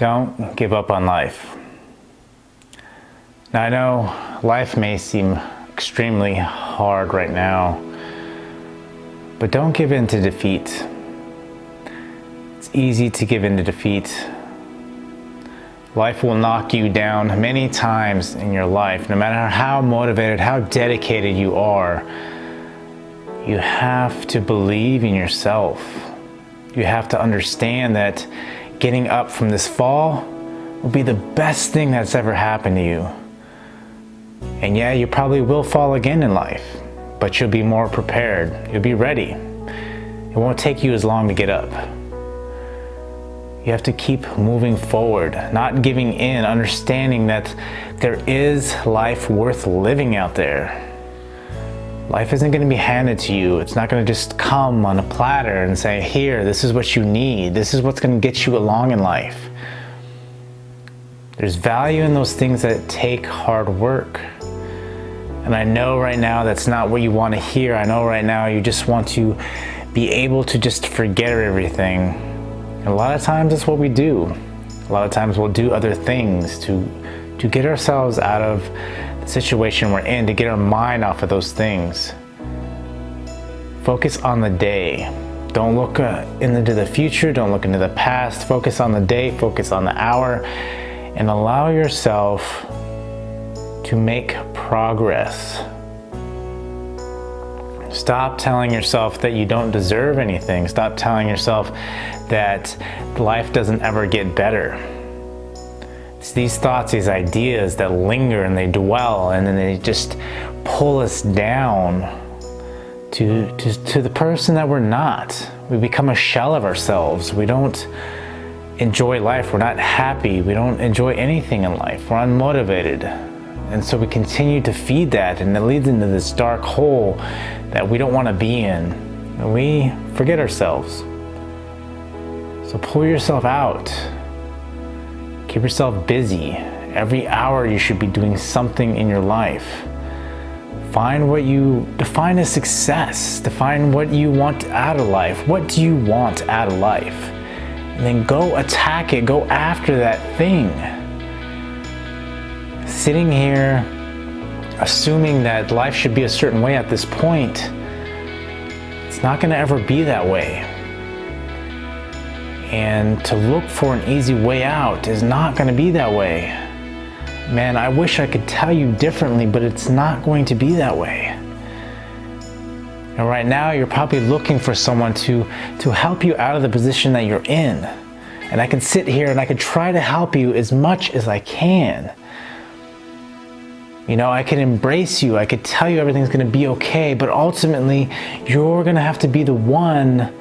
Don't give up on life. Now I know life may seem extremely hard right now, but don't give in to defeat. It's easy to give in to defeat. Life will knock you down many times in your life. No matter how motivated, how dedicated you are, you have to believe in yourself. You have to understand that getting up from this fall will be the best thing that's ever happened to you. And yeah, you probably will fall again in life, but you'll be more prepared. You'll be ready. It won't take you as long to get up. You have to keep moving forward, not giving in, understanding that there is life worth living out there. Life isn't going to be handed to you. It's not going to just come on a platter and say, here, this is what you need. This is what's going to get you along in life. There's value in those things that take hard work. And I know right now that's not what you want to hear. I know right now you just want to be able to just forget everything. And a lot of times that's what we do. A lot of times we'll do other things to get ourselves out of the situation we're in, to get our mind off of those things. Focus on the day. Don't look into the future. Don't look into the past. Focus on the day. Focus on the hour. And allow yourself to make progress. Stop telling yourself that you don't deserve anything. Stop telling yourself that life doesn't ever get better. It's these thoughts, these ideas that linger and they dwell, and then they just pull us down to the person that we're not. We become a shell of ourselves. We don't enjoy life. We're not happy. We don't enjoy anything in life. We're unmotivated. And so we continue to feed that, and it leads into this dark hole that we don't want to be in. And we forget ourselves. So pull yourself out. Keep yourself busy. Every hour you should be doing something in your life. Find what you define as success. Define what you want out of life. What do you want out of life? And then go attack it. Go after that thing. Sitting here assuming that life should be a certain way at this point, it's not going to ever be that way. And to look for an easy way out is not going to be that way. Man, I wish I could tell you differently, but it's not going to be that way. And right now you're probably looking for someone to help you out of the position that you're in. And I can sit here and I can try to help you as much as I can. You know, I could embrace you. I could tell you everything's going to be okay, but ultimately you're going to have to be the one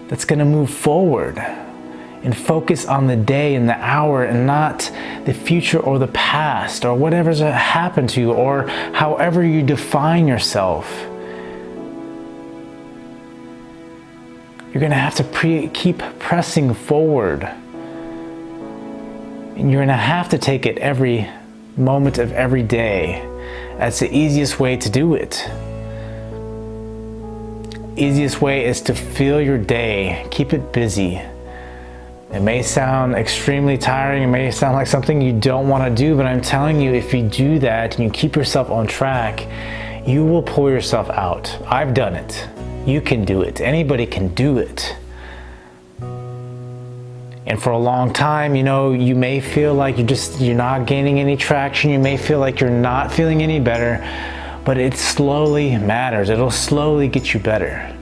that's going to move forward and focus on the day and the hour and not the future or the past or whatever's happened to you or however you define yourself. You're going to have to keep pressing forward. And you're going to have to take it every moment of every day. That's the easiest way to do it. Easiest way is to fill your day, keep it busy. It may sound extremely tiring, it may sound like something you don't want to do, but I'm telling you, if you do that and you keep yourself on track, you will pull yourself out. I've done it. You can do it. Anybody can do it. And for a long time, you know, you may feel like you're not gaining any traction. You may feel like you're not feeling any better, but it slowly matters. It'll slowly get you better.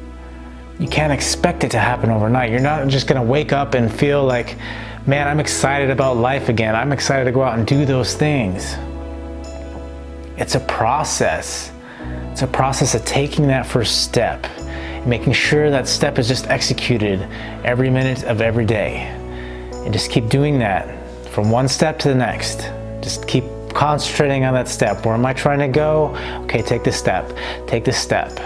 You can't expect it to happen overnight. You're not just going to wake up and feel like, man, I'm excited about life again. I'm excited to go out and do those things. It's a process. It's a process of taking that first step, making sure that step is just executed every minute of every day. And just keep doing that from one step to the next. Just keep concentrating on that step. Where am I trying to go? Okay, take this step. Take this step.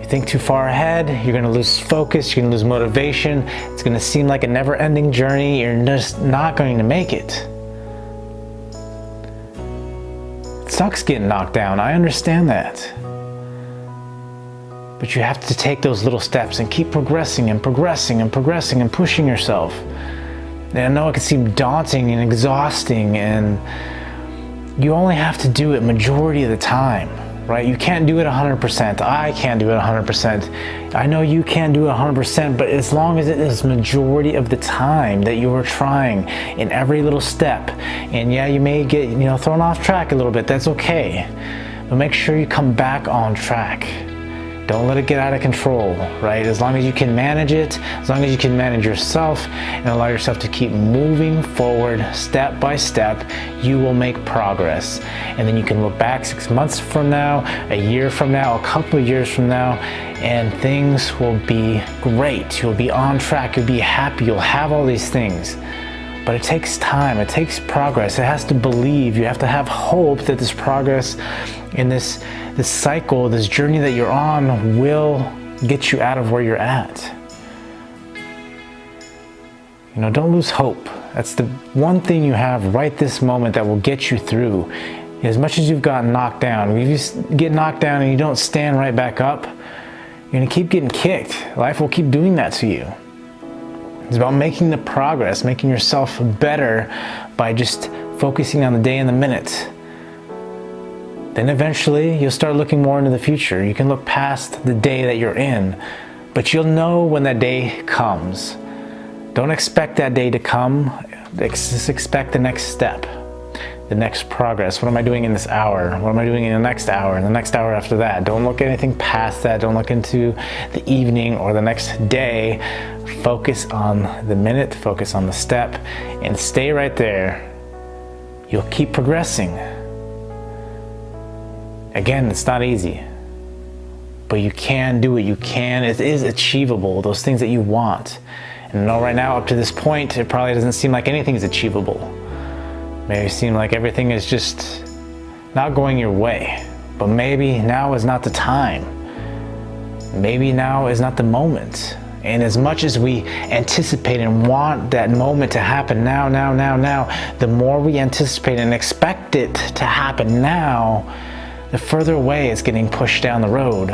You think too far ahead, you're going to lose focus, you're going to lose motivation. It's going to seem like a never-ending journey. You're just not going to make it. It sucks getting knocked down. I understand that. But you have to take those little steps and keep progressing and progressing and progressing and pushing yourself. And I know it can seem daunting and exhausting, and you only have to do it majority of the time, right? You can't do it 100%. I can't do it 100%. I know you can't do it 100%, but as long as it is majority of the time that you are trying in every little step, and yeah, you may get, thrown off track a little bit, that's okay. But make sure you come back on track. Don't let it get out of control, right? As long as you can manage it, as long as you can manage yourself and allow yourself to keep moving forward step by step, you will make progress. And then you can look back 6 months from now, a year from now, a couple of years from now, and things will be great. You'll be on track, you'll be happy, you'll have all these things. But it takes time, it takes progress. It has to believe, you have to have hope that this progress in this cycle, this journey that you're on will get you out of where you're at. Don't lose hope. That's the one thing you have right this moment that will get you through. As much as you've gotten knocked down, if you get knocked down and you don't stand right back up, you're gonna keep getting kicked. Life will keep doing that to you. It's about making the progress, making yourself better by just focusing on the day and the minute. Then eventually you'll start looking more into the future. You can look past the day that you're in, but you'll know when that day comes. Don't expect that day to come. Just expect the next step, the next progress. What am I doing in this hour? What am I doing in the next hour and the next hour after that? Don't look anything past that. Don't look into the evening or the next day. Focus on the minute, focus on the step, and stay right there. You'll keep progressing. Again, it's not easy, but you can do it. It is achievable, those things that you want. And I know right now, up to this point, it probably doesn't seem like anything is achievable. Maybe seem like everything is just not going your way, but maybe now is not the time. Maybe now is not the moment. And as much as we anticipate and want that moment to happen now, the more we anticipate and expect it to happen now, the further away it's getting pushed down the road.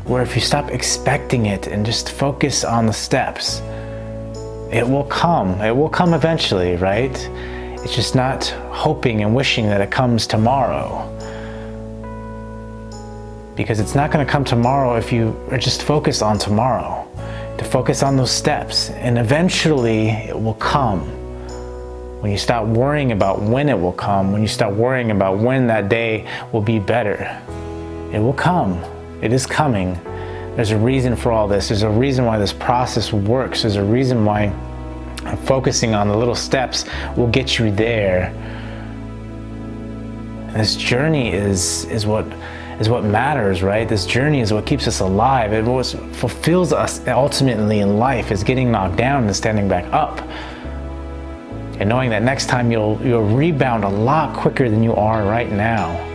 Where if you stop expecting it and just focus on the steps, it will come. It will come eventually, right? It's just not hoping and wishing that it comes tomorrow. Because it's not going to come tomorrow if you are just focused on tomorrow. To focus on those steps, and eventually it will come. When you stop worrying about when it will come, when you stop worrying about when that day will be better, it will come. It is coming. There's a reason for all this. There's a reason why this process works. There's a reason why focusing on the little steps will get you there. And this journey is what matters, right? This journey is what keeps us alive. It what fulfills us ultimately in life is getting knocked down and standing back up. And knowing that next time you'll rebound a lot quicker than you are right now.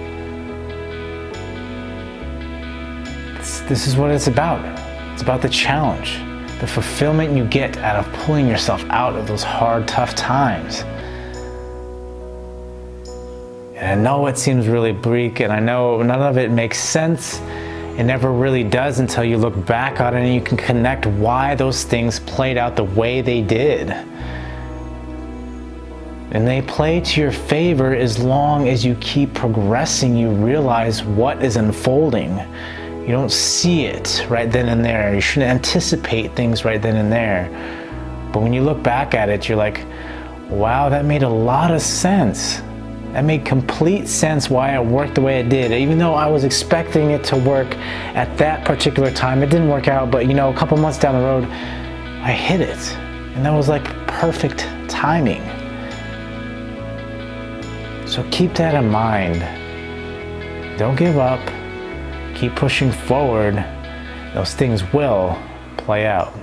This is what it's about. It's about the challenge, the fulfillment you get out of pulling yourself out of those hard, tough times. And I know it seems really bleak, and I know none of it makes sense. It never really does until you look back on it and you can connect why those things played out the way they did. And they play to your favor as long as you keep progressing. You realize what is unfolding. You don't see it right then and there. You shouldn't anticipate things right then and there. But when you look back at it, you're like, wow, that made a lot of sense. That made complete sense why it worked the way it did. Even though I was expecting it to work at that particular time, it didn't work out, but a couple months down the road, I hit it. And that was like perfect timing. So keep that in mind. Don't give up. Keep pushing forward. Those things will play out.